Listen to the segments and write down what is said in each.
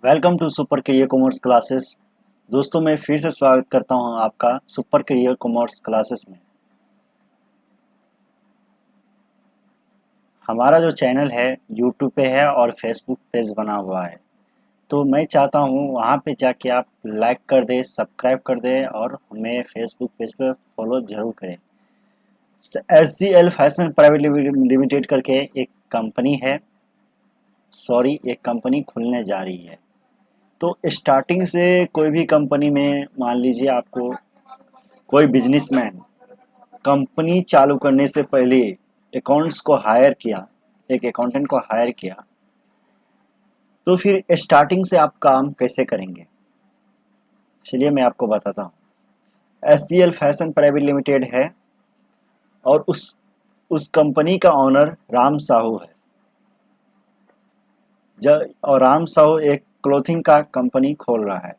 Welcome to super career commerce classes. दोस्तों, मैं फिर से स्वागत करता हूं आपका सुपर करियर कॉमर्स क्लासेस में। हमारा जो चैनल है यूट्यूब पे है और फेसबुक पेज बना हुआ है, तो मैं चाहता हूं वहां पे जाके आप लाइक कर दें, सब्सक्राइब कर दें और हमें फेसबुक पेज पे फॉलो जरूर करें। SGL फैशन प्राइवेट लिमिटेड करके एक कंपनी है, एक कंपनी खुलने जा रही है। तो स्टार्टिंग से कोई भी कंपनी में मान लीजिए आपको कोई बिजनेसमैन कंपनी चालू करने से पहले अकाउंट्स को हायर किया, एक अकाउंटेंट को हायर किया, तो फिर स्टार्टिंग से आप काम कैसे करेंगे, चलिए मैं आपको बताता हूँ। SGL फैशन प्राइवेट लिमिटेड है और उस कंपनी का ऑनर राम साहू है। और राम साहू एक क्लोथिंग का कंपनी खोल रहा है।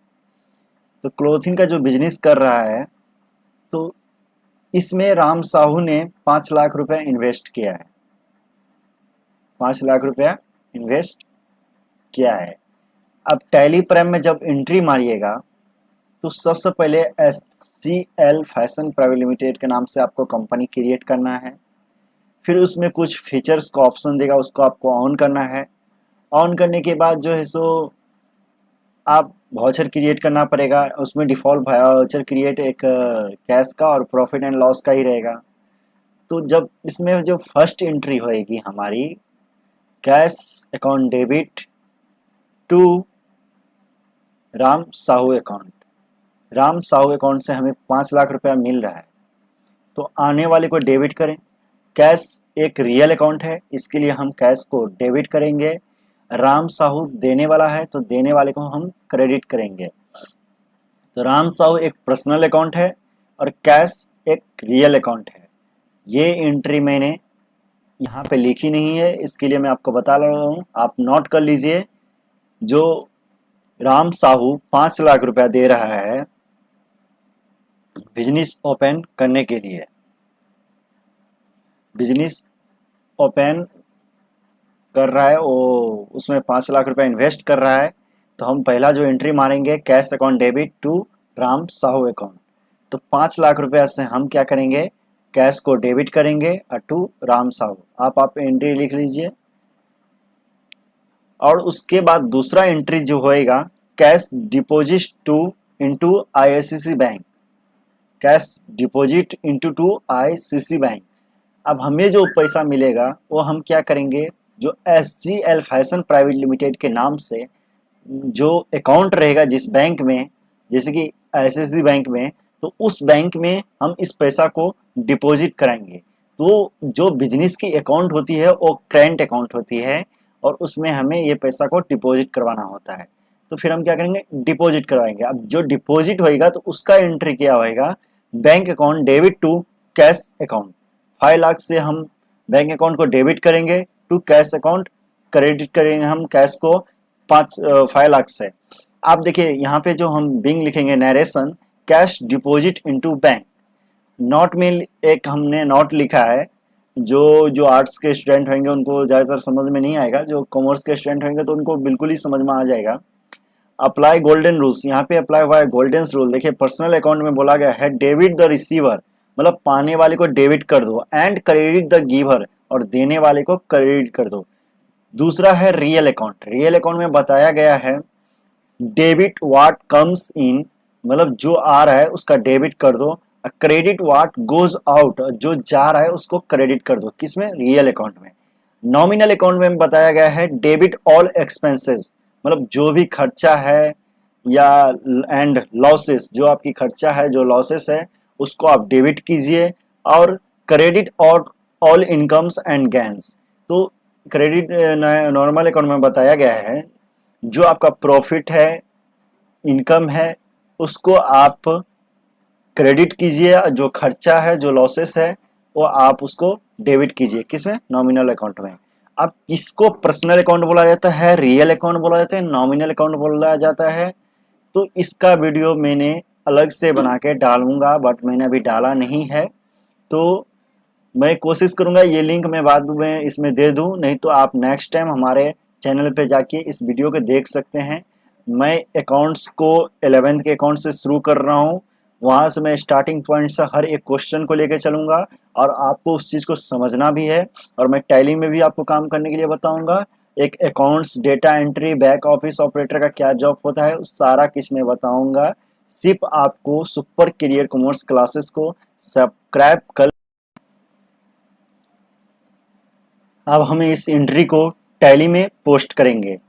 तो क्लोथिंग का जो बिजनेस कर रहा है, तो इसमें राम साहू ने 5 लाख रुपए इन्वेस्ट किया है। 5 लाख रुपया इन्वेस्ट किया है। अब टैली प्राइम में जब एंट्री मारिएगा तो सबसे पहले SGL फैशन प्राइवेट लिमिटेड के नाम से आपको कंपनी क्रिएट करना है। फिर उसमें कुछ फीचर्स का ऑप्शन देगा, उसको आपको ऑन करना है। ऑन करने के बाद जो है सो आप वाउचर क्रिएट करना पड़ेगा। उसमें डिफ़ॉल्ट वाउचर क्रिएट एक कैश का और प्रॉफिट एंड लॉस का ही रहेगा। तो जब इसमें जो फर्स्ट एंट्री होएगी हमारी, cash account debit to Ram Sahu account, Ram Sahu account से हमें 5 लाख रुपया मिल रहा है, तो आने वाले को डेबिट करें। कैश एक रियल अकाउंट है, इसके लिए हम कैश को डेबिट करेंगे। राम साहू देने वाला है, तो देने वाले को हम क्रेडिट करेंगे। तो राम साहू एक पर्सनल अकाउंट है और कैश एक रियल अकाउंट है। ये एंट्री मैंने यहाँ पे लिखी नहीं है, इसके लिए मैं आपको बता रहा हूँ, आप नोट कर लीजिए। जो राम साहू 5 लाख रुपया दे रहा है बिजनेस ओपन करने के लिए, बिजनेस ओपन कर रहा है, वो उसमें 5 लाख रुपया इन्वेस्ट कर रहा है। तो हम पहला जो एंट्री मारेंगे, cash account debit to Ram Sahu account. तो 5 लाख रुपया से हम क्या करेंगे, कैश को डेबिट करेंगे और टू राम साहू। आप एंट्री लिख लीजिए। और उसके बाद दूसरा एंट्री जो होएगा, cash deposit to into ICICI bank, cash deposit into to ICICI bank. अब हमें जो पैसा मिलेगा वो हम क्या करेंगे, जो SGL फैशन प्राइवेट लिमिटेड के नाम से जो अकाउंट रहेगा जिस बैंक में, जैसे कि ICICI बैंक में, तो उस बैंक में हम इस पैसा को डिपॉजिट कराएंगे। तो जो बिजनेस की अकाउंट होती है वो करेंट अकाउंट होती है और उसमें हमें ये पैसा को डिपॉजिट करवाना होता है। तो फिर हम क्या करेंगे, डिपॉजिट करवाएंगे। अब जो डिपॉजिट होएगा तो उसका एंट्री क्या होएगा, bank account debit to cash account. 5 lakh से हम बैंक अकाउंट को डेबिट करेंगे टू कैश अकाउंट, क्रेडिट करेंगे हम कैश को 5 लाख से। आप देखिए यहाँ पे जो हम बिंग लिखेंगे, narration cash deposit into bank. Note में एक हमने नोट लिखा है, जो जो आर्ट्स के स्टूडेंट होंगे उनको ज़्यादातर समझ में नहीं आएगा, जो कॉमर्स के स्टूडेंट होंगे तो उनको बिल्कुल ही समझ में आ जाएगा। अप्लाई गोल्डन रूल्स, यहाँ पे अप्लाई हुआ है गोल्डन रूल। देखिए पर्सनल अकाउंट में बोला गया है डेबिट द रिसीवर, मतलब पाने वाले को डेबिट कर दो, एंड क्रेडिट द गिवर, और देने वाले को क्रेडिट कर दो। दूसरा है रियल अकाउंट। रियल अकाउंट में बताया गया है डेबिट व्हाट कम्स इन, मतलब जो आ रहा है उसका डेबिट कर दो। क्रेडिट व्हाट गोज आउट, जो जा रहा है उसको क्रेडिट कर दो। किसमें, रियल अकाउंट में। नॉमिनल अकाउंट में बताया गया है डेबिट ऑल एक्सपेंसेस, मतलब जो भी खर्चा है या एंड लॉसेस, जो आपकी खर्चा है, जो लॉसेस है उसको आप डेबिट कीजिए। और क्रेडिट और ऑल इनकम्स एंड गेन्स। तो क्रेडिट नॉर्मल अकाउंट में बताया गया है जो आपका प्रॉफिट है, इनकम है, उसको आप क्रेडिट कीजिए, जो खर्चा है, जो लॉसेस है, वो आप उसको डेबिट कीजिए। किसमें, नॉमिनल अकाउंट में। अब किसको पर्सनल अकाउंट बोला जाता है, रियल अकाउंट बोला जाता है, नॉमिनल अकाउंट बोला जाता है। तो इसका वीडियो मैंने अलग से बना के डालूंगा, बट मैंने अभी डाला नहीं है। तो मैं कोशिश करूंगा ये लिंक मैं बाद में इसमें दे दूं, नहीं तो आप नेक्स्ट टाइम हमारे चैनल पे जाके इस वीडियो को देख सकते हैं। मैं अकाउंट्स को 11th के अकाउंट से शुरू कर रहा हूँ, वहाँ से मैं स्टार्टिंग पॉइंट से हर एक क्वेश्चन को लेकर चलूँगा और आपको उस चीज़ को समझना भी है। और मैं टैली में भी आपको काम करने के लिए बताऊँगा। एक accounts, data entry, back office operator का क्या जॉब होता है, उस सारा कुछ मैं बताऊँगा। सिर्फ आपको सुपर करियर कॉमर्स क्लासेस को सब्सक्राइब कर। अब हम इस एंट्री को टैली में पोस्ट करेंगे।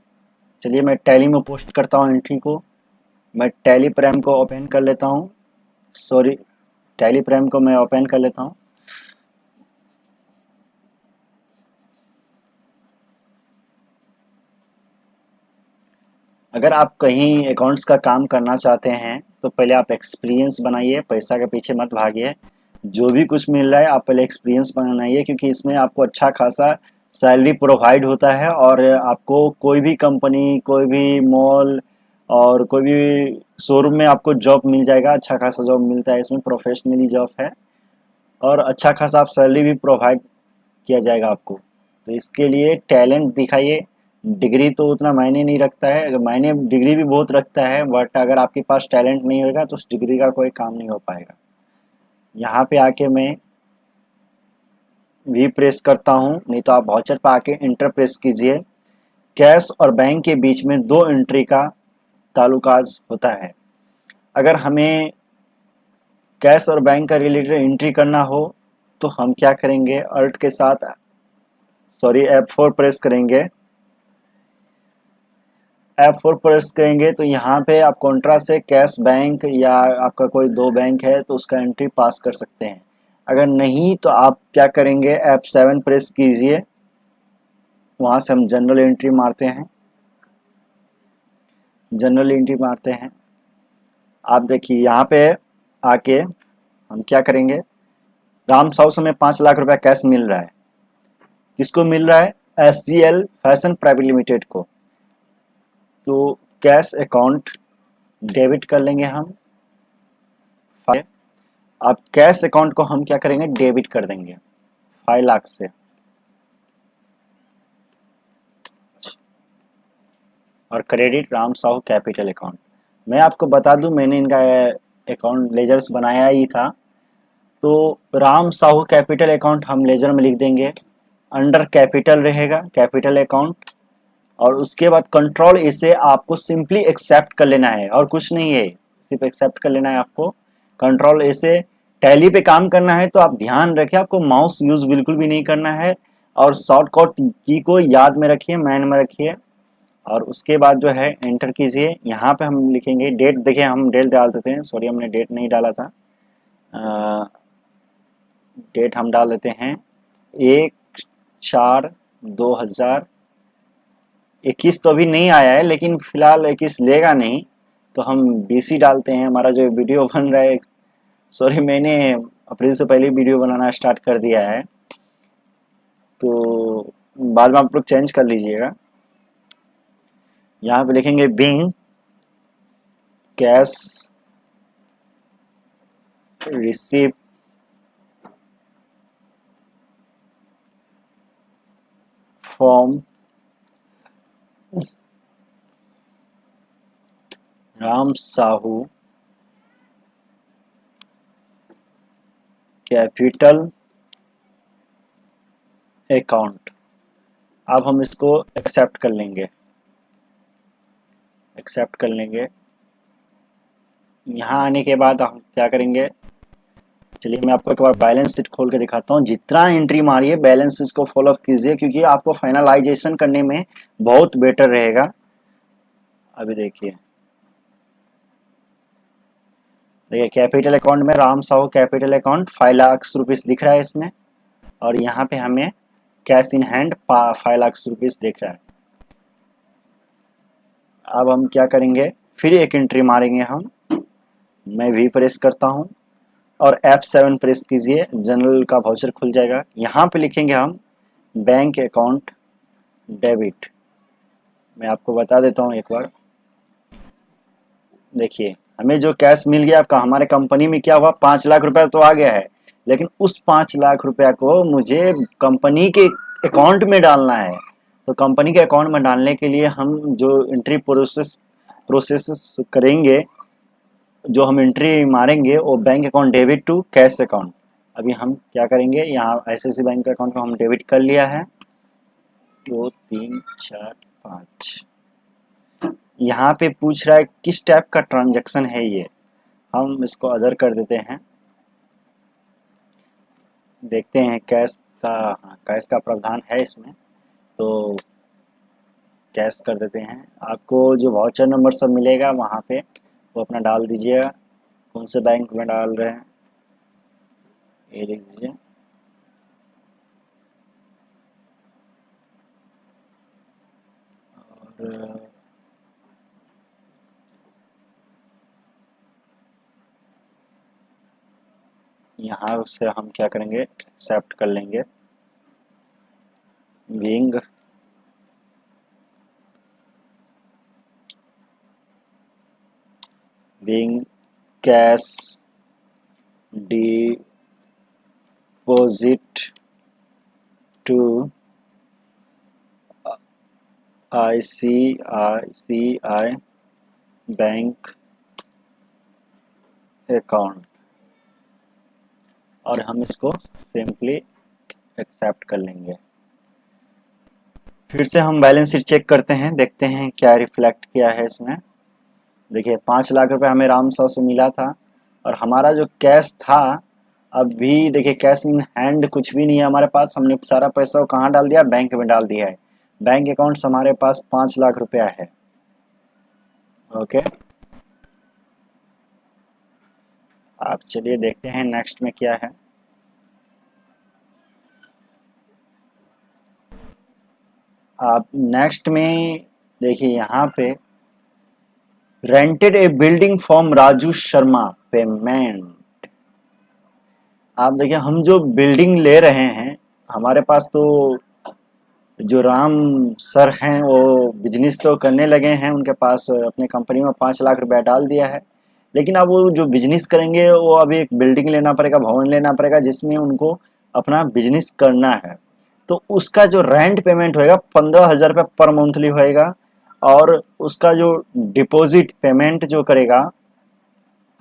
चलिए मैं टैली में पोस्ट करता हूँ एंट्री को। मैं टैली प्राइम को ओपन कर लेता हूँ। सॉरी, टैली प्राइम को मैं ओपन कर लेता हूँ। अगर आप कहीं अकाउंट्स का काम करना चाहते हैं तो पहले आप एक्सपीरियंस बनाइए, पैसा के पीछे मत भागिए। जो भी कुछ मिल रहा है आप पहले एक्सपीरियंस बनाइए, क्योंकि इसमें आपको अच्छा खासा सैलरी प्रोवाइड होता है और आपको कोई भी कंपनी, कोई भी मॉल और कोई भी शोरूम में आपको जॉब मिल जाएगा। अच्छा खासा जॉब मिलता है इसमें, प्रोफेशनली जॉब है और अच्छा खासा आप सैलरी भी प्रोवाइड किया जाएगा आपको। तो इसके लिए टैलेंट दिखाइए। डिग्री तो उतना मायने नहीं रखता है, अगर मायने डिग्री भी बहुत रखता है, बट अगर आपके पास टैलेंट नहीं होगा तो उस डिग्री का कोई काम नहीं हो पाएगा। यहाँ पे आके मैं वी प्रेस करता हूँ, नहीं तो आप वाउचर पे आके इंटर प्रेस कीजिए। कैश और बैंक के बीच में दो एंट्री का ताल्लुकाज होता है। अगर हमें कैश और बैंक का रिलेटेड एंट्री करना हो तो हम क्या करेंगे, अल्ट के साथ सॉरी F4 प्रेस करेंगे। F4 प्रेस करेंगे तो यहाँ पे आप कॉन्ट्रा से कैश बैंक या आपका कोई दो बैंक है तो उसका एंट्री पास कर सकते हैं। अगर नहीं तो आप क्या करेंगे, F7 प्रेस कीजिए। वहाँ से हम जनरल एंट्री मारते हैं। जनरल एंट्री मारते हैं। आप देखिए यहाँ पे आके हम क्या करेंगे, राम साहू से हमें 5 लाख रुपया कैश मिल रहा है। किसको मिल रहा है? SGL फैशन प्राइवेट लिमिटेड को। तो कैश अकाउंट डेबिट कर लेंगे हम। अब कैश अकाउंट को हम क्या करेंगे, डेबिट कर देंगे 5 लाख से। और credit Ram Sahu capital account. मैं आपको बता दूं, मैंने इनका अकाउंट लेजर्स बनाया ही था। तो राम साहू कैपिटल अकाउंट हम लेजर में लिख देंगे। अंडर कैपिटल रहेगा कैपिटल अकाउंट, और उसके बाद कंट्रोल इसे आपको सिंपली एक्सेप्ट कर लेना है और कुछ नहीं है, सिर्फ एक्सेप्ट कर लेना है आपको। कंट्रोल इसे टैली पे काम करना है तो आप ध्यान रखें, आपको माउस यूज बिल्कुल भी नहीं करना है और शॉर्टकट की को याद में रखिए, माइंड में रखिए। और उसके बाद जो है एंटर कीजिए। यहाँ पे हम लिखेंगे डेट। देखिए हम डेट डाल देते हैं, सॉरी हमने डेट नहीं डाला था। डेट हम डाल देते हैं 1/4/2021। तो अभी नहीं आया है, लेकिन फिलहाल 21 लेगा नहीं, तो हम BC डालते हैं। हमारा जो वीडियो बन रहा है, सॉरी मैंने अप्रैल से पहले वीडियो बनाना स्टार्ट कर दिया है, तो बाद में आप लोग चेंज कर लीजिएगा। यहाँ पे लिखेंगे being cash receive from Ram Sahu capital account. अब हम इसको एक्सेप्ट कर लेंगे, एक्सेप्ट कर लेंगे। यहाँ आने के बाद हम क्या करेंगे, चलिए मैं आपको एक बार बैलेंस शीट खोल के दिखाता हूँ। जितना एंट्री मारिए बैलेंस शीट को फॉलो कीजिए, क्योंकि आपको फाइनलाइजेशन करने में बहुत बेटर रहेगा। अभी देखिए कैपिटल अकाउंट में Ram Sahu capital account 5 lakh rupees दिख रहा है इसमें, और यहाँ पे हमें cash in hand 5 lakh rupees दिख रहा है। अब हम क्या करेंगे, फिर एक एंट्री मारेंगे हम। मैं भी प्रेस करता हूँ और F7 प्रेस कीजिए, जनरल का वाउचर खुल जाएगा। यहाँ पे लिखेंगे हम बैंक अकाउंट डेबिट। मैं आपको बता देता हूँ एक बार। देखिए हमें जो कैश मिल गया आपका, हमारे कंपनी में क्या हुआ, 5 लाख रुपया तो आ गया है, लेकिन उस 5 लाख रुपया को मुझे कंपनी के अकाउंट में डालना है। तो कंपनी के अकाउंट में डालने के लिए हम जो एंट्री प्रोसेस प्रोसेस करेंगे, जो हम एंट्री मारेंगे वो bank account debit to cash account. अभी हम क्या करेंगे, यहाँ ICICI बैंक अकाउंट को हम डेबिट कर लिया है, 2 3 4 5। यहाँ पे पूछ रहा है किस टाइप का ट्रांजैक्शन है ये, हम इसको अदर कर देते हैं। देखते हैं कैश का, हाँ कैश का प्रावधान है इसमें, तो कैश कर देते हैं। आपको जो वाउचर नंबर सब मिलेगा वहाँ पे वो अपना डाल दीजिएगा, कौन से बैंक में डाल रहे हैं ये लिख दीजिए। और यहाँ से हम क्या करेंगे, एक्सेप्ट कर लेंगे। Being cash deposit to ICICI bank account, और हम इसको सिंपली एक्सेप्ट कर लेंगे। फिर से हम बैलेंस शीट चेक करते हैं, देखते हैं क्या रिफ्लेक्ट किया है इसमें। देखिए 5 लाख रुपए हमें राम साव से मिला था, और हमारा जो कैश था अभी देखिए कैश इन हैंड कुछ भी नहीं है हमारे पास। हमने सारा पैसा वो कहाँ डाल दिया, बैंक में डाल दिया है। बैंक अकाउंट से हमारे पास 5 लाख रुपया है। ओके, आप चलिए देखते हैं नेक्स्ट में क्या है। आप नेक्स्ट में देखिए यहाँ पे rented A building from Raju Sharma payment. आप देखिए हम जो बिल्डिंग ले रहे हैं, हमारे पास तो जो राम सर हैं वो बिजनेस तो करने लगे हैं, उनके पास अपने कंपनी में 5 लाख रुपया डाल दिया है। लेकिन अब वो जो बिजनेस करेंगे वो अभी एक बिल्डिंग लेना पड़ेगा, भवन लेना पड़ेगा, जिसमें उनको अपना बिजनेस करना है। तो उसका जो रेंट पेमेंट होएगा 15,000 रुपये पर मंथली होएगा, और उसका जो डिपॉजिट पेमेंट जो करेगा,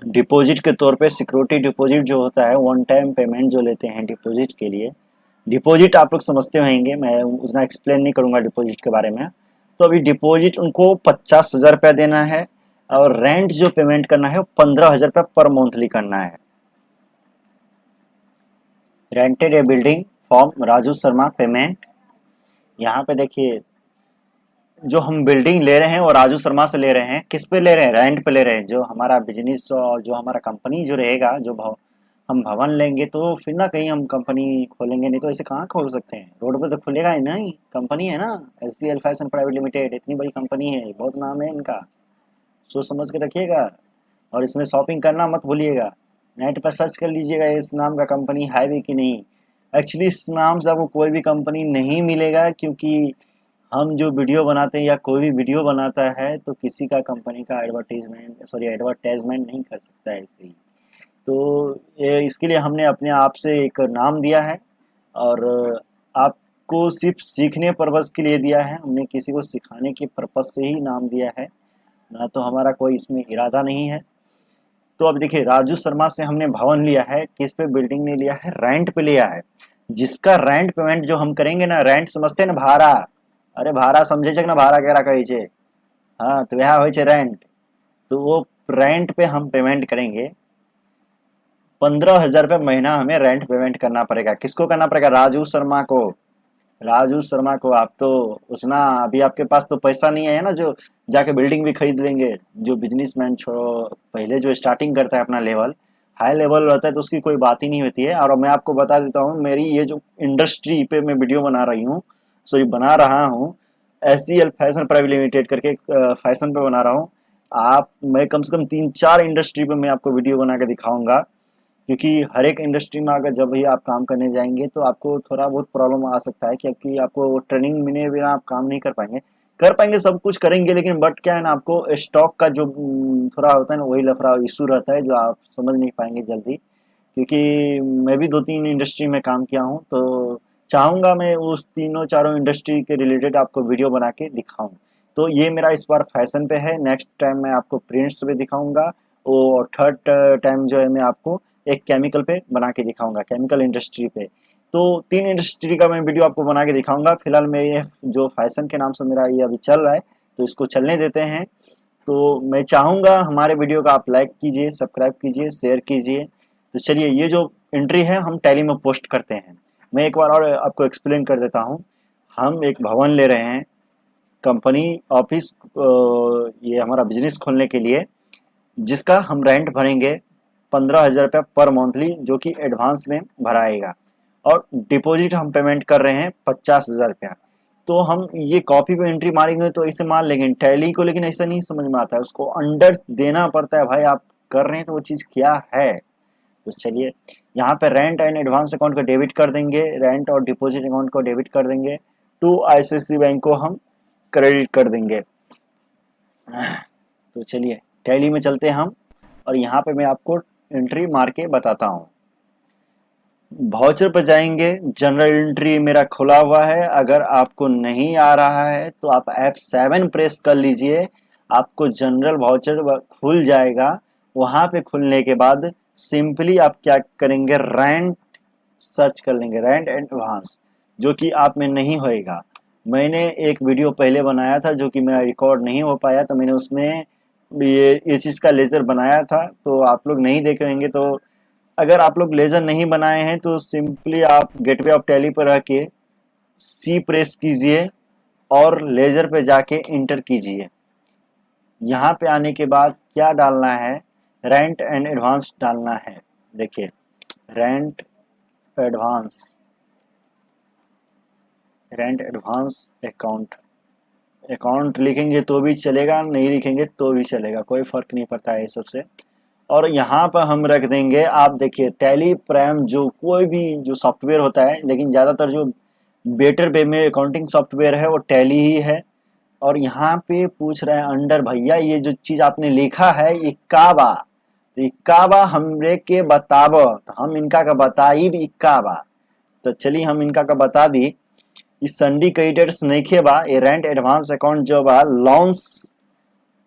डिपॉजिट के तौर पे सिक्योरिटी डिपॉजिट जो होता है, वन टाइम पेमेंट जो लेते हैं डिपॉजिट के लिए। डिपॉजिट आप लोग समझते होंगे, मैं उतना एक्सप्लेन नहीं करूंगा डिपॉजिट के बारे में। तो अभी डिपॉजिट उनको 50,000 रुपया देना है, और रेंट जो पेमेंट करना है वो 15,000 रुपया पर मंथली करना है। Rented A building from Raju Sharma payment. यहाँ पे देखिए जो हम बिल्डिंग ले रहे हैं और राजू शर्मा से ले रहे हैं, किस पे ले रहे हैं, रेंट पे ले रहे हैं। जो हमारा बिजनेस और जो हमारा कंपनी जो रहेगा, जो हम भवन लेंगे तो फिर ना कहीं हम कंपनी खोलेंगे, नहीं तो ऐसे कहाँ खोल सकते हैं, रोड पे तो खुलेगा ही नहीं। कंपनी है ना, SCL फैशन प्राइवेट लिमिटेड, इतनी बड़ी कंपनी है, बहुत नाम है इनका, सोच समझ के रखिएगा। और इसमें शॉपिंग करना मत भूलिएगा, नेट पर सर्च कर लीजिएगा इस नाम का कंपनी है भी कि नहीं। एक्चुअली इस नाम से आपको कोई भी कंपनी नहीं मिलेगा, क्योंकि हम जो वीडियो बनाते हैं या कोई भी वीडियो बनाता है तो किसी का कंपनी का एडवर्टाइजमेंट नहीं कर सकता है ऐसे ही। तो इसके लिए हमने अपने आप से एक नाम दिया है, और आपको सिर्फ सीखने पर्पज़ के लिए दिया है, हमने किसी को सिखाने के पर्पज़ से ही नाम दिया है, ना तो हमारा कोई इसमें इरादा नहीं है। तो अब देखिए राजू शर्मा से हमने भवन लिया है, किस पे बिल्डिंग ने लिया है, रेंट पे लिया है। जिसका रेंट पेमेंट जो हम करेंगे ना, रेंट समझते हैं ना, भाड़ा, अरे भाड़ा समझे छे ना, भाड़ा केरा कहै छे, हाँ तो यहाँ हो रेंट। तो वो रेंट पे हम पेमेंट करेंगे, 15,000 रुपये महीना हमें रेंट पेमेंट करना पड़ेगा। किसको करना पड़ेगा, राजू शर्मा को। राजू शर्मा को। आप तो उतना अभी आपके पास तो पैसा नहीं है ना जो जाके बिल्डिंग भी खरीद लेंगे। जो बिजनेसमैन छोड़ो, पहले जो स्टार्टिंग करता है अपना लेवल हाई लेवल रहता है तो उसकी कोई बात ही नहीं होती है। और मैं आपको बता देता हूँ, मेरी ये जो इंडस्ट्री पे मैं वीडियो बना रही हूँ, सॉरी बना रहा हूँ, SCL फैशन प्राइवेट लिमिटेड करके फैशन पे बना रहा हूँ। आप मैं कम से कम 3-4 इंडस्ट्री पे मैं आपको वीडियो बना के दिखाऊंगा, क्योंकि हर एक इंडस्ट्री में अगर जब भी आप काम करने जाएंगे तो आपको थोड़ा बहुत प्रॉब्लम आ सकता है, क्योंकि आपको ट्रेनिंग मिले बिना आप काम नहीं कर पाएंगे, सब कुछ करेंगे, लेकिन बट क्या है ना, आपको स्टॉक का जो थोड़ा होता है ना, वही लफड़ा इशू रहता है, जो आप समझ नहीं पाएंगे जल्दी। क्योंकि मैं भी 2-3 इंडस्ट्री में काम किया हूँ, तो चाहूँगा मैं उस तीनों चारों इंडस्ट्री के रिलेटेड आपको वीडियो बना के दिखाऊँ, तो ये मेरा इस बार फैशन पे है, नेक्स्ट टाइम मैं आपको प्रिंट्स पे दिखाऊंगा, और थर्ड टाइम जो है मैं आपको एक केमिकल पे बना के दिखाऊंगा, केमिकल इंडस्ट्री पे। तो 3 इंडस्ट्री का मैं वीडियो आपको बना के दिखाऊंगा। फिलहाल मैं ये जो फैशन के नाम से मेरा ये अभी चल रहा है, तो इसको चलने देते हैं। तो मैं चाहूँगा हमारे वीडियो का आप लाइक कीजिए, सब्सक्राइब कीजिए, शेयर कीजिए। तो चलिए, ये जो एंट्री है हम टैली में पोस्ट करते हैं। मैं एक बार और आपको एक्सप्लेन कर देता हूँ। हम एक भवन ले रहे हैं, कंपनी ऑफिस, ये हमारा बिजनेस खोलने के लिए, जिसका हम रेंट भरेंगे 15,000 रुपया पर मंथली, जो कि एडवांस में भराएगा, और डिपॉजिट हम पेमेंट कर रहे हैं 50,000 रुपया। तो हम ये कॉपी पे एंट्री मारेंगे तो ऐसे मान लेंगे टैली को, लेकिन ऐसा नहीं समझ में आता है, उसको अंडर देना पड़ता है। भाई आप कर रहे हैं तो वो चीज़ क्या है। तो चलिए, यहाँ पे रेंट एंड एडवांस अकाउंट को डेबिट कर देंगे, रेंट और डिपॉजिट अकाउंट को डेबिट कर देंगे, टू आईसीआईसीआई बैंक को हम क्रेडिट कर देंगे। तो चलिए टैली में चलते हैं हम, और यहाँ पे मैं आपको एंट्री मार के बताता हूँ। वाउचर पर जाएंगे, जनरल एंट्री मेरा खुला हुआ है। अगर आपको नहीं आ रहा है तो आप F7 प्रेस कर लीजिए, आपको जनरल वाउचर खुल जाएगा। वहाँ पे खुलने के बाद सिंपली आप क्या करेंगे, रेंट सर्च कर लेंगे, रेंट एंड एडवांस, जो कि आप में नहीं होएगा। मैंने एक वीडियो पहले बनाया था जो कि मेरा रिकॉर्ड नहीं हो पाया, तो मैंने उसमें ये चीज़ का लेज़र बनाया था, तो आप लोग नहीं देख रहेंगे। तो अगर आप लोग लेज़र नहीं बनाए हैं तो सिंपली आप गेटवे ऑफ टैली पर रह के सी प्रेस कीजिए और लेज़र पे जाके इंटर कीजिए। यहाँ पे आने के बाद क्या डालना है, रेंट एंड एडवांस डालना है। देखिए, rent advance, rent advance account, account लिखेंगे तो भी चलेगा, नहीं लिखेंगे तो भी चलेगा, कोई फर्क नहीं पड़ता है सबसे। और यहाँ पर हम रख देंगे, आप देखिए टैली प्राइम, जो कोई भी जो सॉफ्टवेयर होता है, लेकिन ज़्यादातर जो बेटर वे में अकाउंटिंग सॉफ्टवेयर है वो टैली ही है। और यहाँ पे पूछ रहे हैं अंडर, भैया ये जो चीज़ आपने लिखा है इक्काबा, तो इक्काबा हमरे के बताब, तो हम इनका का बताई भी इक्काबा। तो चलिए हम इनका का बता दी। इस संडी क्रेडिटर्स नइखे बा, ये रेंट एडवांस अकाउंट जो बा लोन्स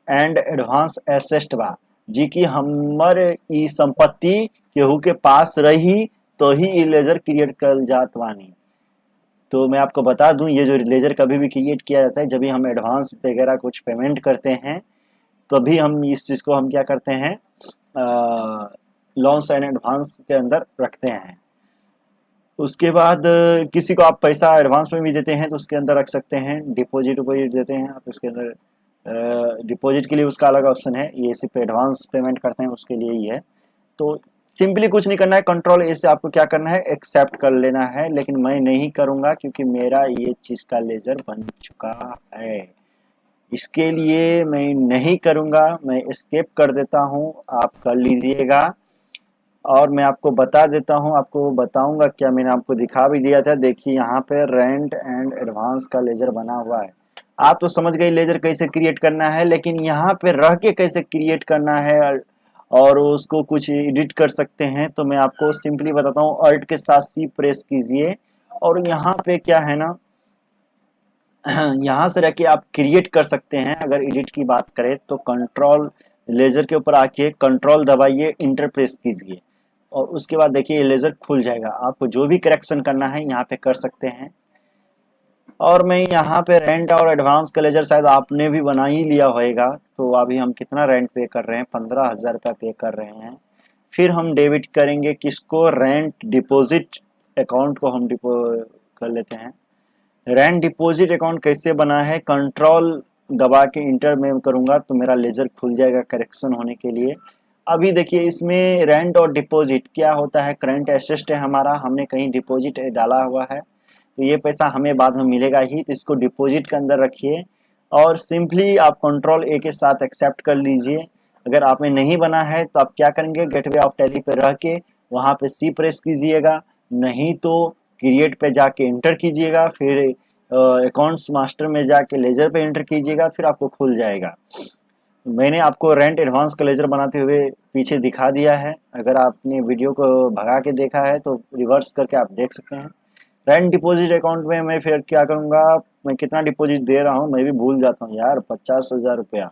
एंड एडवांस एसेट बा, जी की हमर ई संपत्ति केहू के पास रही तो ही ई लेजर क्रिएट कर जात बानी। तो मैं आपको बता दूं, ये जो लेजर कभी भी क्रिएट किया जाता है जब भी हम एडवांस वगैरह कुछ पेमेंट करते हैं, तभी हम इस चीज़ को हम क्या करते हैं, लोन्स एंड एडवांस के अंदर रखते हैं। उसके बाद किसी को आप पैसा एडवांस में भी देते हैं तो उसके अंदर रख सकते हैं, डिपॉजिट वपोजिट देते हैं आप उसके अंदर, डिपॉजिट के लिए उसका अलग ऑप्शन है, ये सिर्फ एडवांस पेमेंट करते हैं उसके लिए ही है। तो सिंपली कुछ नहीं करना है, कंट्रोल ए से आपको क्या करना है, एक्सेप्ट कर लेना है। लेकिन मैं नहीं करूँगा क्योंकि मेरा ये चीज़ का लेजर बन चुका है, इसके लिए मैं नहीं करूँगा, मैं एस्केप कर देता हूँ, आप कर लीजिएगा। और मैं आपको बता देता हूँ, आपको बताऊंगा क्या, मैंने आपको दिखा भी दिया था। देखिए यहाँ पे रेंट एंड एडवांस का लेजर बना हुआ है। आप तो समझ गए लेजर कैसे क्रिएट करना है, लेकिन यहाँ पे रह के कैसे क्रिएट करना है और उसको कुछ एडिट कर सकते हैं, तो मैं आपको सिंपली बताता हूँ। अल्ट के साथ सी प्रेस कीजिए, और यहाँ पे क्या है ना, यहाँ से रह के आप क्रिएट कर सकते हैं। अगर एडिट की बात करें तो कंट्रोल लेजर के ऊपर आके कंट्रोल दबाइए, इंटर प्रेस कीजिए, और उसके बाद देखिए लेजर खुल जाएगा। आपको जो भी करेक्शन करना है यहाँ पे कर सकते हैं। और मैं यहाँ पे रेंट और एडवांस का लेजर शायद आपने भी बना ही लिया होएगा। तो अभी हम कितना रेंट पे कर रहे हैं, 15,000 रुपया पे कर रहे हैं। फिर हम डेबिट करेंगे किसको, रेंट डिपॉजिट अकाउंट को हम डिपो कर लेते हैं। रेंट डिपॉजिट अकाउंट कैसे बना है, कंट्रोल दबा के इंटर में करूंगा तो मेरा लेजर खुल जाएगा करेक्शन होने के लिए। अभी देखिए इसमें रेंट और डिपॉजिट क्या होता है, करंट एसेट है हमारा, हमने कहीं डिपॉजिट डाला हुआ है तो ये पैसा हमें बाद में मिलेगा ही, तो इसको डिपॉजिट के अंदर रखिए और सिंपली आप कंट्रोल ए के साथ एक्सेप्ट कर लीजिए। अगर आप में नहीं बना है तो आप क्या करेंगे, गेटवे ऑफ टैली पे रह के वहाँ पे सी प्रेस कीजिएगा, नहीं तो क्रिएट पे जाके इंटर कीजिएगा, फिर अकाउंट्स मास्टर में जाके लेजर पे इंटर कीजिएगा, फिर आपको खुल जाएगा। मैंने आपको रेंट एडवांस का लेजर बनाते हुए पीछे दिखा दिया है, अगर आपने वीडियो को भगा के देखा है तो रिवर्स करके आप देख सकते हैं। रेंट डिपॉजिट अकाउंट में मैं फिर क्या करूंगा, मैं कितना डिपॉजिट दे रहा हूँ मैं भी भूल जाता हूँ यार, 50,000 रुपया।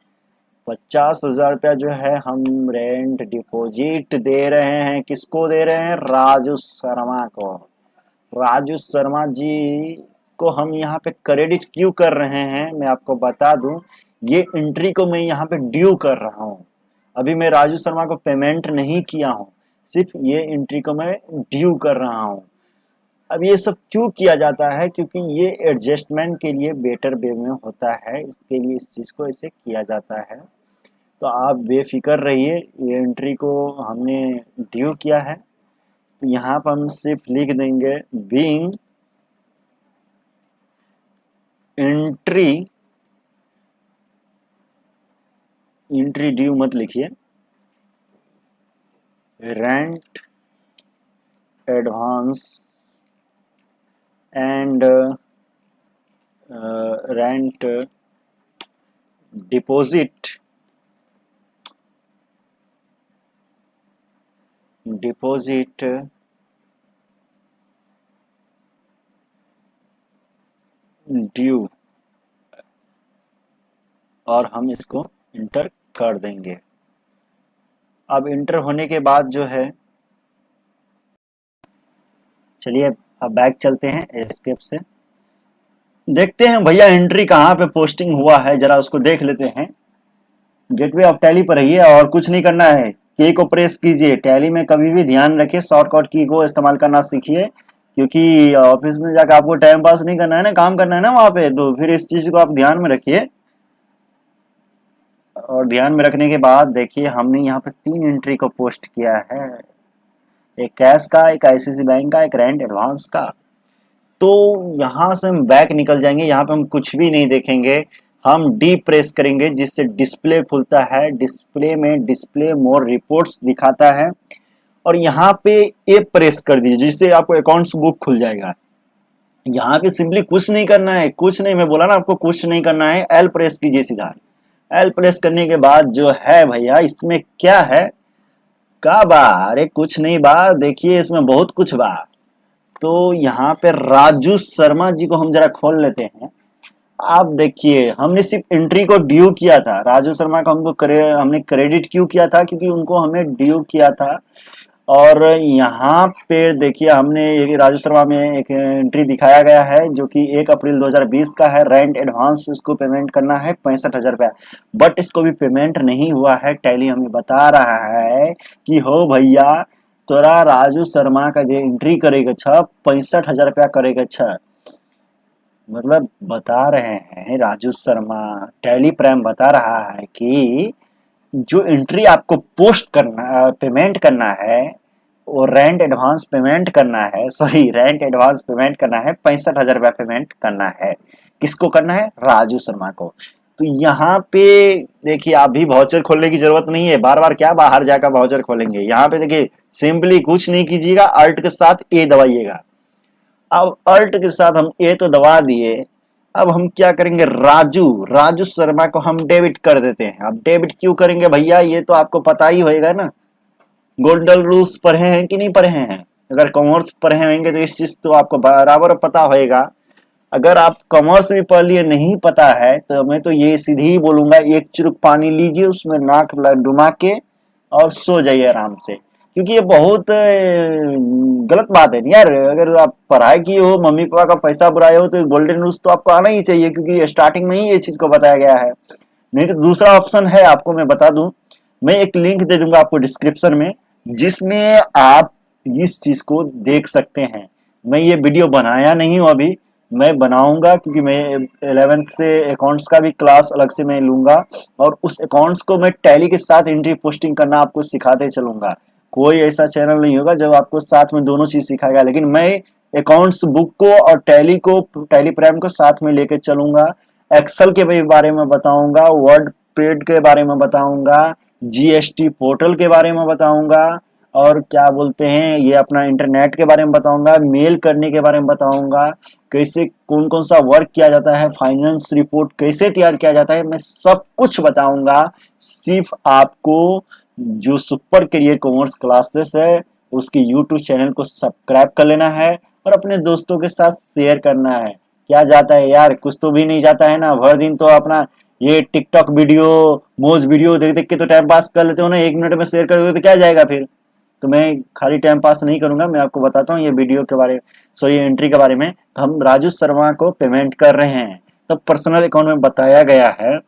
50,000 रुपया जो है हम रेंट डिपॉजिट दे रहे हैं, किसको दे रहे हैं, राजू शर्मा को। राजू शर्मा जी को हम यहाँ पे क्रेडिट क्यों कर रहे हैं मैं आपको बता दूं, ये एंट्री को मैं यहाँ पे ड्यू कर रहा हूँ। अभी मैं राजू शर्मा को पेमेंट नहीं किया हूँ, सिर्फ ये एंट्री को मैं ड्यू कर रहा हूँ। अब ये सब क्यों किया जाता है, क्योंकि ये एडजस्टमेंट के लिए बेटर वे में होता है, इसके लिए इस चीज़ को ऐसे किया जाता है। तो आप बेफिक्र रहिए, ये एंट्री को हमने ड्यू किया है, तो यहाँ पर हम सिर्फ लिख देंगे बीइंग एंट्री, एंट्री ड्यू मत लिखिए, rent advance and rent deposit due, और हम इसको इंटर कर देंगे। अब इंटर होने के बाद जो है, चलिए अब बैक चलते हैं एस्केप से, देखते हैं भैया एंट्री कहाँ पे पोस्टिंग हुआ है, जरा उसको देख लेते हैं। गेटवे ऑफ टैली पर रहिए और कुछ नहीं करना है, की को प्रेस कीजिए। टैली में कभी भी ध्यान रखिए शॉर्टकट की को इस्तेमाल करना सीखिए, क्योंकि ऑफिस में जाकर आपको टाइम पास नहीं करना है ना, काम करना है ना वहाँ पे, तो फिर इस चीज को आप ध्यान में रखिए। और ध्यान में रखने के बाद देखिए हमने यहाँ पे 3 एंट्री को पोस्ट किया है, एक कैश का, एक आईसीसी बैंक का, एक रेंट एडवांस का। तो यहाँ से हम बैक निकल जाएंगे, यहाँ पे हम कुछ भी नहीं देखेंगे, हम डी प्रेस करेंगे जिससे डिस्प्ले खुलता है। डिस्प्ले में डिस्प्ले मोर रिपोर्ट्स दिखाता है, और यहाँ पे ए प्रेस कर दीजिए जिससे आपको अकाउंट्स बुक खुल जाएगा। यहाँ पे सिंपली कुछ नहीं करना है, कुछ नहीं, मैं बोला ना आपको कुछ नहीं करना है, एल प्रेस कीजिए सीधा। एल प्रेस करने के बाद जो है भैया इसमें क्या है, का बा, अरे कुछ नहीं बा, देखिए इसमें बहुत कुछ बा। तो यहाँ पे राजू शर्मा जी को हम जरा खोल लेते हैं। आप देखिए हमने सिर्फ एंट्री को ड्यू किया था, राजू शर्मा को हमने क्रेडिट क्यों किया था, क्योंकि उनको हमें ड्यू किया था। और यहाँ पे देखिए हमने ये राजू शर्मा में एक एंट्री दिखाया गया है जो कि 1 अप्रैल 2020 का है, रेंट एडवांस इसको पेमेंट करना है 65,000 रुपया, बट इसको भी पेमेंट नहीं हुआ है। टैली हमें बता रहा है कि हो भैया तोरा राजू शर्मा का जो एंट्री करेगा 65,000 रुपया करेगा, मतलब बता रहे हैं राजू शर्मा, टैली प्राइम बता रहा है कि जो एंट्री आपको पोस्ट करना, पेमेंट करना है, वो रेंट एडवांस पेमेंट करना है, सॉरी रेंट एडवांस पेमेंट करना है, 65,000 रुपया पेमेंट करना है। किसको करना है, राजू शर्मा को। तो यहाँ पे देखिए आप भी वाउचर खोलने की जरूरत नहीं है, बार बार क्या बाहर जाकर वाउचर खोलेंगे। यहाँ पे देखिए सिंपली कुछ नहीं कीजिएगा, अल्ट के साथ ए दबाइएगा। अब अल्ट के साथ हम ए तो दबा दिए, अब हम क्या करेंगे, राजू शर्मा को हम डेबिट कर देते हैं। अब डेबिट क्यों करेंगे भैया, ये तो आपको पता ही होएगा ना, गोल्डन रूल्स पढ़े हैं कि नहीं पढ़े हैं। अगर कॉमर्स पढ़े होंगे तो इस चीज तो आपको बराबर पता होएगा। अगर आप कॉमर्स भी पढ़ लिए नहीं पता है तो मैं तो ये सीधे ही बोलूंगा, एक चुरुक पानी लीजिए, उसमें नाक डुबा के और सो जाइए आराम से, क्योंकि ये बहुत गलत बात है यार। अगर आप पढ़ाई की हो, मम्मी पापा का पैसा बुराए हो, तो गोल्डन रूल्स तो आपको आना ही चाहिए, क्योंकि स्टार्टिंग में ही ये चीज को बताया गया है। नहीं तो दूसरा ऑप्शन है, आपको मैं बता दूं, मैं एक लिंक दे दूंगा आपको डिस्क्रिप्शन में, जिसमें आप इस चीज को देख सकते हैं। मैं ये वीडियो बनाया नहीं हूं अभी, मैं बनाऊंगा, क्योंकि मैं 11th से अकाउंट्स का भी क्लास अलग से मैं लूंगा, और उस अकाउंट्स को मैं टैली के साथ एंट्री पोस्टिंग करना आपको सिखाते चलूंगा। कोई ऐसा चैनल नहीं होगा जब आपको साथ में दोनों चीज सिखाएगा, लेकिन मैं अकाउंट्स बुक को और टैली को, टैली प्राइम को साथ में लेके चलूंगा। एक्सेल के बारे में बताऊंगा, वर्ड पेड के बारे में बताऊंगा, जीएसटी पोर्टल के बारे में बताऊंगा, और क्या बोलते हैं ये अपना इंटरनेट के बारे में बताऊंगा, मेल करने के बारे में बताऊंगा, कैसे कौन कौन सा वर्क किया जाता है, फाइनेंस रिपोर्ट कैसे तैयार किया जाता है, मैं सब कुछ बताऊंगा। सिर्फ आपको जो सुपर करियर कॉमर्स क्लासेस है उसके यूट्यूब चैनल को सब्सक्राइब कर लेना है, और अपने दोस्तों के साथ शेयर करना है। क्या जाता है यार, कुछ तो भी नहीं जाता है ना, भर दिन तो अपना ये टिकटॉक वीडियो, मोज वीडियो देख देख के तो टाइम पास कर लेते हो ना, 1 मिनट में शेयर करोगे तो क्या जाएगा फिर। तो मैं खाली टाइम पास नहीं करूंगा, मैं आपको बताता हूँ ये वीडियो के बारे, सॉरी एंट्री के बारे में। तो हम राजू शर्मा को पेमेंट कर रहे हैं, तो पर्सनल अकाउंट में बताया गया है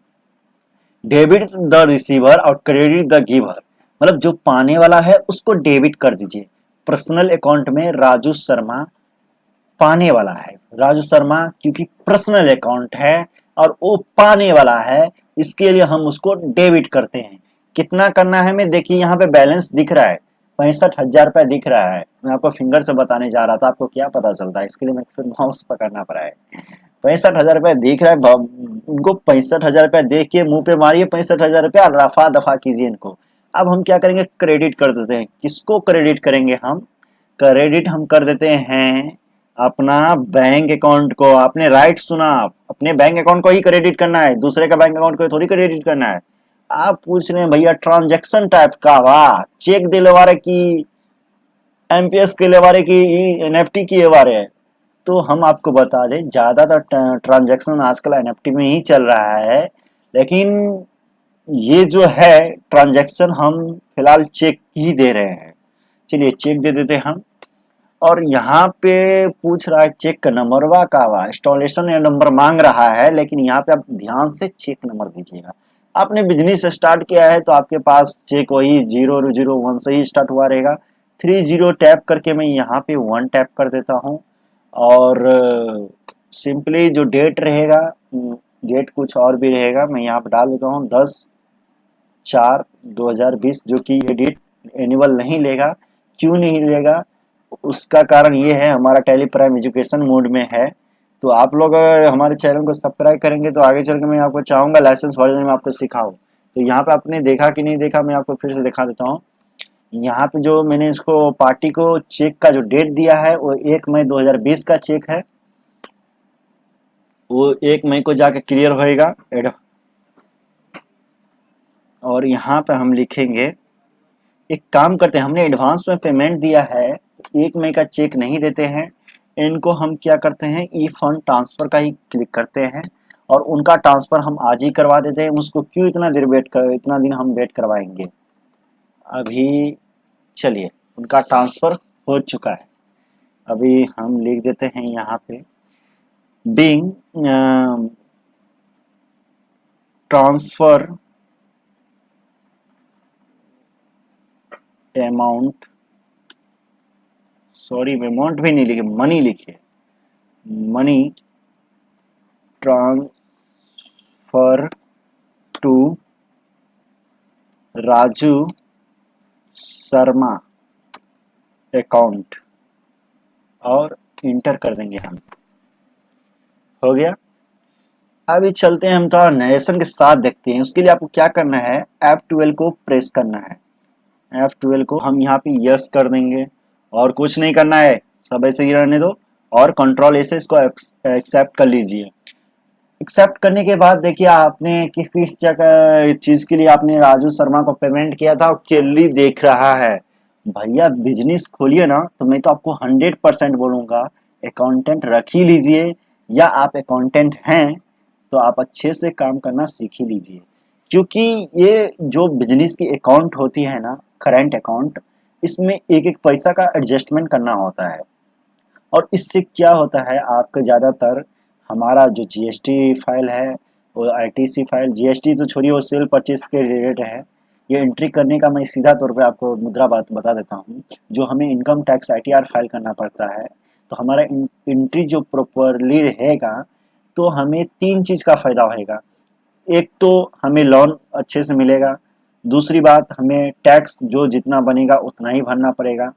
डेबिट द रिसीवर और क्रेडिट द गिवर, मतलब जो पाने वाला है उसको डेबिट कर दीजिए। पर्सनल अकाउंट में राजू शर्मा पाने वाला है, राजू शर्मा क्योंकि पर्सनल अकाउंट है और वो पाने वाला है, इसके लिए हम उसको डेबिट करते हैं। कितना करना है, मैं देखिए यहाँ पे बैलेंस दिख रहा है 65,000 रुपया दिख रहा है। मैं आपको फिंगर से बताने जा रहा था, आपको क्या पता चलता है, इसके लिए मैं फिर माउस पकड़ना पड़ा है। 65,000 रुपया दिख रहा है, उनको 65,000 रुपया देख के मुंह पे मारिए, 65,000 रुपया रफा दफा कीजिए इनको। अब हम क्या करेंगे, क्रेडिट कर देते हैं। किसको क्रेडिट करेंगे हम, क्रेडिट हम कर देते हैं अपना बैंक अकाउंट को। आपने राइट सुना, आप अपने बैंक अकाउंट को ही क्रेडिट करना है, दूसरे का बैंक अकाउंट को थोड़ी क्रेडिट करना है। आप पूछ रहे हैं भैया ट्रांजैक्शन टाइप का, वाह चेक दिले वाले की, एमपीएस के ले वाले की, एनएफटी की वाले। तो हम आपको बता दें ज्यादातर ट्रांजैक्शन आजकल एनएफटी में ही चल रहा है, लेकिन ये जो है ट्रांजैक्शन हम फिलहाल चेक ही दे रहे हैं। चलिए चेक दे देते हैं हम। और यहाँ पे पूछ रहा है चेक का नंबरवा का वा इंस्टॉलेशन या नंबर मांग रहा है, लेकिन यहाँ पे आप ध्यान से चेक नंबर दीजिएगा। आपने बिजनेस स्टार्ट किया है तो आपके पास चेक वही 001 से ही स्टार्ट हुआ रहेगा। 30 टैप करके मैं यहाँ पे 1 टैप कर देता हूँ, और सिंपली जो डेट रहेगा, डेट कुछ और भी रहेगा, मैं यहाँ पे डाल देता हूँ 10/4/2020, जो कि ये डेट एनुअल नहीं लेगा। क्यों नहीं लेगा, उसका कारण ये है हमारा टैली प्राइम एजुकेशन मोड में है। तो आप लोग अगर हमारे चैनल को सब्सक्राइब करेंगे तो आगे चल के मैं आपको चाहूँगा लाइसेंस वर्जन में आपको सिखाऊं। तो यहाँ पे आपने देखा कि नहीं देखा, मैं आपको फिर से दिखा देता हूँ। यहाँ पे जो मैंने इसको पार्टी को चेक का जो डेट दिया है वो 1 मई 2020 का चेक है, वो 1 मई को जाके क्लियर होएगा। और यहाँ पे हम लिखेंगे, एक काम करते हैं, हमने एडवांस में पेमेंट दिया है, 1 मई का चेक नहीं देते हैं। इनको हम क्या करते हैं, ई फंड ट्रांसफर का ही क्लिक करते हैं, और उनका ट्रांसफर हम आज ही करवा देते हैं। उसको क्यों इतना दिन हम वेट करवाएंगे। अभी चलिए उनका ट्रांसफर हो चुका है। अभी हम लिख देते हैं यहाँ पे being transfer amount, sorry amount भी नहीं लिखे, मनी लिखे, money transfer to Raju Sharma account, और इंटर कर देंगे हम। हो गया। अभी चलते हैं हम थोड़ा नरेशन के साथ देखते हैं। उसके लिए आपको क्या करना है, F12 को प्रेस करना है। F12 को हम यहाँ पे यस कर देंगे, और कुछ नहीं करना है, सब ऐसे ही रहने दो, और कंट्रोल ऐसे इसको एक्सेप्ट कर लीजिए। एक्सेप्ट करने के बाद देखिए आपने किस किस जगह चीज के लिए आपने राजू शर्मा को पेमेंट किया था, क्लियरली देख रहा है। भैया बिजनेस खोलिए ना, तो मैं तो आपको 100% बोलूंगा अकाउंटेंट रख ही लीजिए, या आप अकाउंटेंट हैं तो आप अच्छे से काम करना सीख ही लीजिए। क्योंकि ये जो बिजनेस की अकाउंट होती है ना, करंट अकाउंट, इसमें एक एक पैसा का एडजस्टमेंट करना होता है। और इससे क्या होता है, आपका ज़्यादातर हमारा जो जीएसटी फाइल है, वो आईटीसी फाइल, जीएसटी तो छोड़िए, वो सेल परचेज के रिलेटेड है। ये एंट्री करने का मैं सीधा तौर पे आपको मुद्रा बात बता देता हूँ। जो हमें इनकम टैक्स आईटीआर फाइल करना पड़ता है, तो हमारा एंट्री जो प्रॉपरली रहेगा तो हमें 3 चीज़ का फायदा होगा। एक तो हमें लोन अच्छे से मिलेगा, दूसरी बात हमें टैक्स जो जितना बनेगा उतना ही भरना पड़ेगा।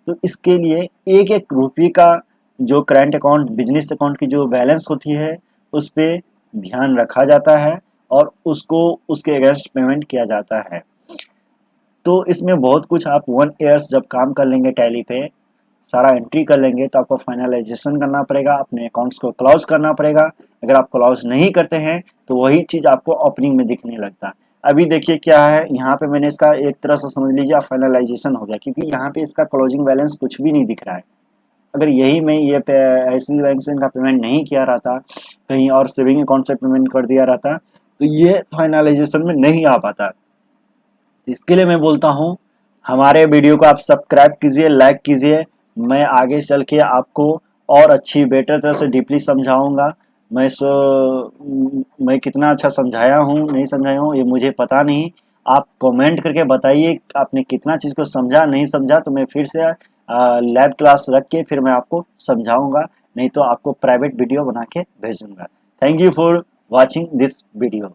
तो इसके लिए एक एक रुपये का जो करंट अकाउंट, बिजनेस अकाउंट की जो बैलेंस होती है उस पर ध्यान रखा जाता है, और उसको उसके अगेंस्ट पेमेंट किया जाता है। तो इसमें बहुत कुछ, आप 1 ईयर्स जब काम कर लेंगे टैली पे, सारा एंट्री कर लेंगे, तो आपको फाइनलाइजेशन करना पड़ेगा, अपने अकाउंट्स को क्लोज करना पड़ेगा। अगर आप क्लोज नहीं करते हैं तो वही चीज़ आपको ओपनिंग में दिखने लगता है। अभी देखिए क्या है, यहाँ पे मैंने इसका एक तरह से समझ लीजिए फाइनलाइजेशन हो गया, क्योंकि यहाँ पे इसका क्लोजिंग बैलेंस कुछ भी नहीं दिख रहा है। अगर यही मैं ये ICICI बैंक से इनका पेमेंट नहीं किया रहता, कहीं और सेविंग अकाउंट से पेमेंट कर दिया रहता, तो ये फाइनलाइजेशन में नहीं आ पाता। इसके लिए मैं बोलता हूँ हमारे वीडियो को आप सब्सक्राइब कीजिए, लाइक कीजिए। मैं आगे चल के आपको और अच्छी बेटर तरह से डीपली समझाऊंगा। मैं कितना अच्छा समझाया हूँ नहीं समझाया हूँ ये मुझे पता नहीं। आप कमेंट करके बताइए आपने कितना चीज़ को समझा नहीं समझा, तो मैं फिर से लाइव क्लास रख के फिर मैं आपको समझाऊंगा, नहीं तो आपको प्राइवेट वीडियो बना के भेजूंगा। Thank you for watching this video.